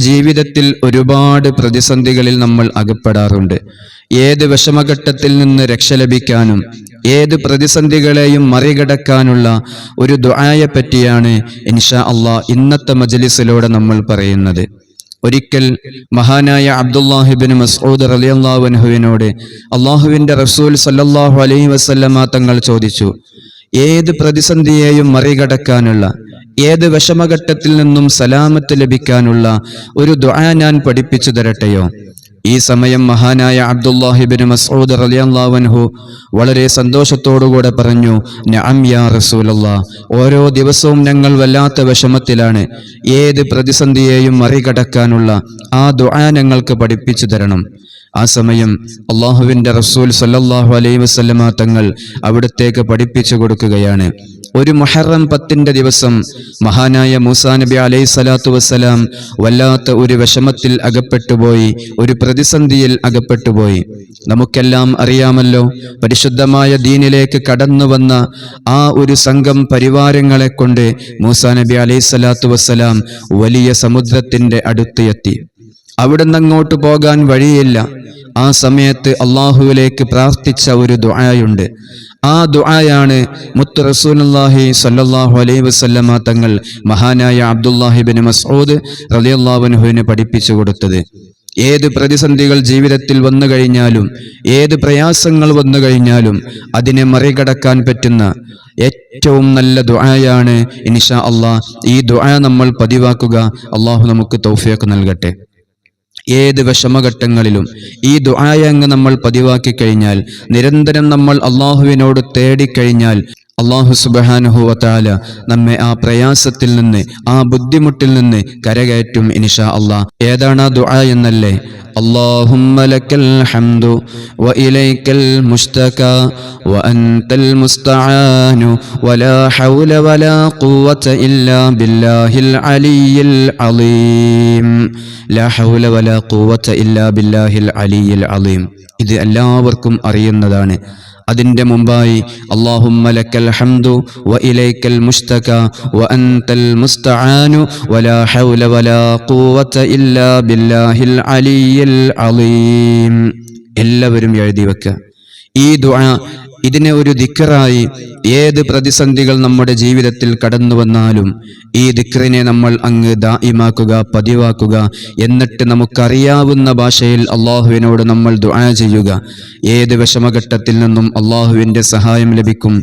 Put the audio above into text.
ജീവിതത്തിൽ ഒരുപാട് പ്രതിസന്ധികളിൽ നമ്മൾ അകപ്പെടാറുണ്ട്. ഏത് വിഷമഘട്ടത്തിൽ നിന്ന് രക്ഷ ലഭിക്കാനും ഏത് പ്രതിസന്ധികളെയും മറികടക്കാനുള്ള ഒരു ദുആയെ പറ്റിയാണ് ഇൻഷാ അല്ലാഹ് ഇന്നത്തെ മജ്ലിസിലൂടെ നമ്മൾ പറയുന്നത്. ഒരിക്കൽ മഹാനായ അബ്ദുല്ലാഹി ഇബ്നു മസ്ഊദ് റളിയല്ലാഹു അൻഹുവിനോട് അല്ലാഹുവിന്റെ റസൂൽ സല്ലല്ലാഹു അലൈഹി വസല്ലമ തങ്ങൾ ചോദിച്ചു, ഏത് പ്രതിസന്ധിയെയും മറികടക്കാനുള്ള ഏത് വിഷമഘട്ടത്തിൽ നിന്നും സലാമത്ത് ലഭിക്കാനുള്ള ഒരു ദുആ ഞാൻ പഠിപ്പിച്ചു തരട്ടെയോ? ഈ സമയം മഹാനായ അബ്ദുല്ലാഹി ഇബ്നു മസ്ഊദ് റളിയല്ലാഹു അൻഹു വളരെ സന്തോഷത്തോടുകൂടെ പറഞ്ഞു, നഅം യാ റസൂലല്ലാഹ്, ഓരോ ദിവസവും ഞങ്ങൾ വല്ലാത്ത വിഷമത്തിലാണ്. ഏത് പ്രതിസന്ധിയെയും മറികടക്കാനുള്ള ആ ദുആ ഞങ്ങൾക്ക് പഠിപ്പിച്ചു തരണം. ആ സമയം അല്ലാഹുവിന്റെ റസൂൽ സല്ലല്ലാഹു അലൈഹി വസല്ലമ തങ്ങൾ അവിടത്തേക്ക് പഠിപ്പിച്ചു കൊടുക്കുകയാണ്. ഒരു മുഹറം 10 ദിവസം മഹാനായ മൂസാ നബി അലൈഹി സ്വലാത്തു വസ്സലാം വല്ലാത്ത ഒരു വിഷമത്തിൽ അകപ്പെട്ടുപോയി, ഒരു പ്രതിസന്ധിയിൽ അകപ്പെട്ടുപോയി. നമുക്കെല്ലാം അറിയാമല്ലോ, പരിശുദ്ധമായ ദീനിലേക്ക് കടന്നു വന്ന ആ ഒരു സംഘം പരിവാരങ്ങളെ കൊണ്ട് മൂസാ നബി അലൈഹി സ്വലാത്തു വസ്സലാം വലിയ സമുദ്രത്തിന്റെ അടുത്ത് എത്തി. അവിടുന്ന് അങ്ങോട്ട് പോകാൻ വഴിയില്ല. ആ സമയത്ത് അള്ളാഹുവിലേക്ക് പ്രാർത്ഥിച്ച ഒരു ദുആയുണ്ട്. ആ ദുആയാണ് മുത്ത് റസൂലുള്ളാഹി സ്വല്ലല്ലാഹു അലൈഹി വസല്ലമ തങ്ങൾ മഹാനായ അബ്ദുല്ലാഹി ഇബ്നു മസ്ഊദ് റളിയല്ലാഹു അൻഹുവിനെ പഠിപ്പിച്ചു കൊടുത്തത്. ഏത് പ്രതിസന്ധികൾ ജീവിതത്തിൽ വന്നു കഴിഞ്ഞാലും ഏത് പ്രയാസങ്ങൾ വന്നു കഴിഞ്ഞാലും അതിനെ മറികടക്കാൻ പറ്റുന്ന ഏറ്റവും നല്ല ദുആയാണ് ഇൻഷാ അല്ലാഹ്. ഈ ദുആ നമ്മൾ പതിവാക്കുക. അള്ളാഹു നമുക്ക് തൗഫീഖ് നൽകട്ടെ. ഏത് വിഷമഘട്ടങ്ങളിലും ഈ ദുആയങ്ങ് നമ്മൾ പതിവാക്കി കഴിഞ്ഞാൽ, നിരന്തരം നമ്മൾ അള്ളാഹുവിനോട് തേടിക്കഴിഞ്ഞാൽ, അള്ളാഹു സുബ്ഹാനഹു വ തആല നമ്മെ ആ പ്രയാസത്തിൽ നിന്ന് ആ ബുദ്ധിമുട്ടിൽ നിന്ന് കരകയറ്റും ഇൻഷാ അല്ലാഹ്. ഏതാണ് ആ ദുആ എന്നല്ലേ? اللهم لك الحمد وإليك المشتكى وأنت المستعان ولا حول ولا قوة إلا بالله العلي العظيم لا حول ولا قوة إلا بالله العلي العظيم. ഇത് എല്ലാവർക്കും അറിയുന്നതാണ്. അതിന്റെ മുമ്പായി അല്ലാഹുമ്മ ലക്കൽ ഹംദു വ ഇലൈക്കൽ മുസ്തക വ അൻതൽ മുസ്തആനു വലാ ഹൗല വലാ ഖുവത ഇല്ലാ ബില്ലാഹിൽ അലിയിൽ അലീം. എല്ലാവരും എഴുതി വെക്കുക ഈ ദുആ. ഇതിനെ ഒരു ദിക്റായി ഏത് പ്രതിസന്ധികൾ നമ്മുടെ ജീവിതത്തിൽ കടന്നു വന്നാലും ഈ ദിക്റിനെ നമ്മൾ അങ്ങ് ദായിമാക്കുക, പതിവാക്കുക. എന്നിട്ട് നമുക്കറിയാവുന്ന ഭാഷയിൽ അള്ളാഹുവിനോട് നമ്മൾ ദുആ ചെയ്യുക. ഏത് വിഷമഘട്ടത്തിൽ നിന്നും അള്ളാഹുവിന്റെ സഹായം ലഭിക്കും.